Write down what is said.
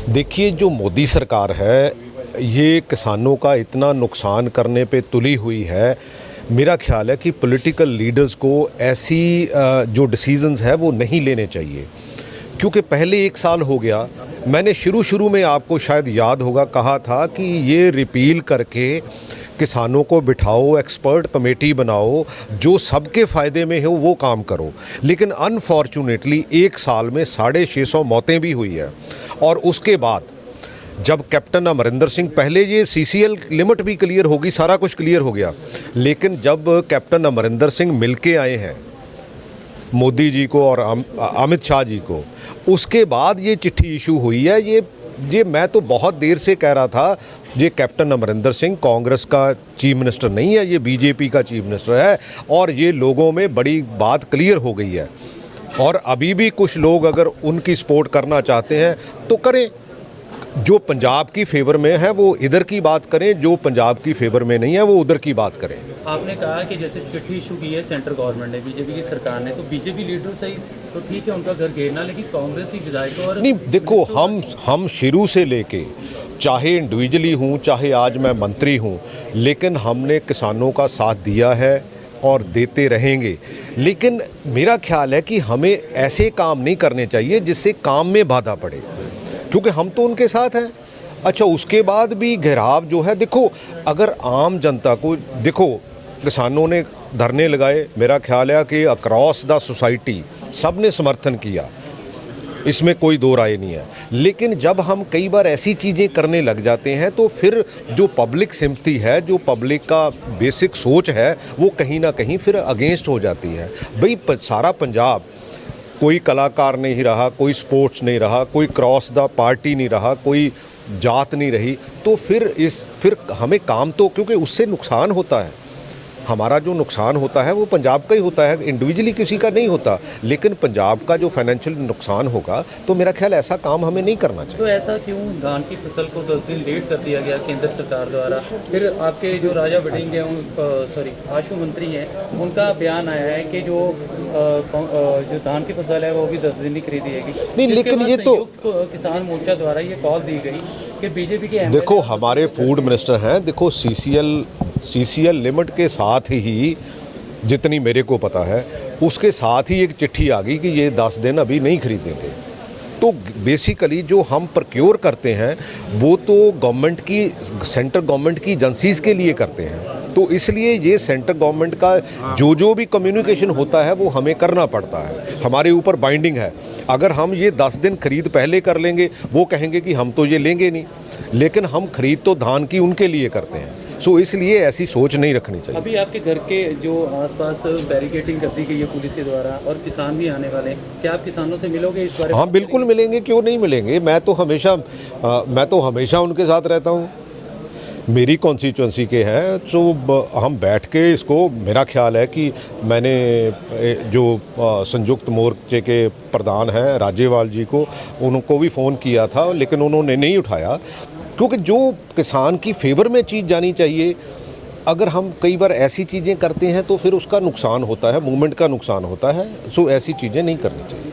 देखिए, जो मोदी सरकार है, ये किसानों का इतना नुकसान करने पे तुली हुई है। मेरा ख्याल है कि पॉलिटिकल लीडर्स को ऐसी जो डिसीजंस है वो नहीं लेने चाहिए, क्योंकि पहले 1 साल हो गया। मैंने शुरू में आपको शायद याद होगा कहा था कि ये रिपील करके किसानों को बिठाओ, एक्सपर्ट कमेटी बनाओ, जो सबके फ़ायदे में हो वो काम करो। लेकिन अनफॉर्चुनेटली 1 साल में 650 मौतें भी हुई है। और उसके बाद जब कैप्टन अमरिंदर सिंह, पहले ये सीसीएल लिमिट भी क्लियर होगी, सारा कुछ क्लियर हो गया, लेकिन जब कैप्टन अमरिंदर सिंह मिल के आए हैं मोदी जी को और अमित शाह जी को, उसके बाद ये चिट्ठी इशू हुई है। ये मैं तो बहुत देर से कह रहा था, ये कैप्टन अमरिंदर सिंह कांग्रेस का चीफ मिनिस्टर नहीं है, ये बीजेपी का चीफ मिनिस्टर है। और ये लोगों में बड़ी बात क्लियर हो गई है। और अभी भी कुछ लोग अगर उनकी सपोर्ट करना चाहते हैं तो करें, जो पंजाब की फेवर में है वो इधर की बात करें, जो पंजाब की फेवर में नहीं है वो उधर की बात करें। आपने कहा कि जैसे चिट्ठी इशू की है सेंट्रल गवर्नमेंट ने, बीजेपी की सरकार ने, तो बीजेपी लीडर सही तो ठीक है उनका घर घेरना, लेकिन कांग्रेस की विधायकों और नहीं, देखो, हम शुरू से लेके, चाहे इंडिविजुअली हूँ चाहे आज मैं मंत्री हूँ, लेकिन हमने किसानों का साथ दिया है और देते रहेंगे। लेकिन मेरा ख्याल है कि हमें ऐसे काम नहीं करने चाहिए जिससे काम में बाधा पड़े, क्योंकि हम तो उनके साथ हैं। अच्छा, उसके बाद भी घेराव जो है, देखो, अगर आम जनता को, देखो, किसानों ने धरने लगाए, मेरा ख्याल है कि अक्रॉस द सोसाइटी सब ने समर्थन किया, इसमें कोई दो राय नहीं है। लेकिन जब हम कई बार ऐसी चीज़ें करने लग जाते हैं तो फिर जो पब्लिक सिम्पथी है, जो पब्लिक का बेसिक सोच है, वो कहीं ना कहीं फिर अगेंस्ट हो जाती है। भाई, सारा पंजाब कोई कलाकार नहीं रहा, कोई स्पोर्ट्स नहीं रहा, कोई क्रॉस द पार्टी नहीं रहा, कोई जात नहीं रही, तो फिर हमें काम तो, क्योंकि उससे नुकसान होता है, हमारा जो नुकसान होता है वो पंजाब का ही होता है, इंडिविजुअली किसी का नहीं होता। लेकिन पंजाब का जो फाइनेंशियल नुकसान होगा, तो मेरा ख्याल ऐसा काम हमें नहीं करना चाहिए। तो ऐसा क्यों धान की फसल को 10 दिन लेट कर दिया गया केंद्र सरकार द्वारा? फिर आपके जो राजा वड़िंग हैं, आशु मंत्री हैं, उनका बयान आया है कि जो धान की फसल है वो भी 10 दिन ही खरीदी जाएगी। नहीं, लेकिन ये तो किसान मोर्चा द्वारा ये कॉल दी गई कि बीजेपी के, देखो, हमारे फूड मिनिस्टर हैं, देखो, सीसीएल लिमिट के साथ ही, जितनी मेरे को पता है, उसके साथ ही एक चिट्ठी आ गई कि ये 10 दिन अभी नहीं खरीदेंगे। तो बेसिकली जो हम प्रोक्योर करते हैं वो तो गवर्नमेंट की, सेंट्रल गवर्नमेंट की एजेंसीज़ के लिए करते हैं, तो इसलिए ये सेंट्रल गवर्नमेंट का जो भी कम्युनिकेशन होता है वो हमें करना पड़ता है, हमारे ऊपर बाइंडिंग है। अगर हम ये 10 दिन खरीद पहले कर लेंगे, वो कहेंगे कि हम तो ये लेंगे नहीं, लेकिन हम खरीद तो धान की उनके लिए करते हैं। सो इसलिए ऐसी सोच नहीं रखनी चाहिए। अभी आपके घर के जो आसपास बैरिकेडिंग कर दी गई है पुलिस के द्वारा, और किसान भी आने वाले हैं, क्या आप किसानों से मिलोगे इस बारे में? हाँ, बिल्कुल मिलेंगे, क्यों नहीं मिलेंगे। मैं तो हमेशा उनके साथ रहता हूँ, मेरी कॉन्स्टिट्यूंसी के हैं, तो हम बैठ के इसको, मेरा ख्याल है कि मैंने जो संयुक्त मोर्चे के प्रधान हैं राज्यपाल जी को, उनको भी फ़ोन किया था, लेकिन उन्होंने नहीं उठाया, क्योंकि जो किसान की फेवर में चीज़ जानी चाहिए, अगर हम कई बार ऐसी चीज़ें करते हैं तो फिर उसका नुकसान होता है, मूवमेंट का नुकसान होता है। सो ऐसी चीज़ें नहीं करनी चाहिए।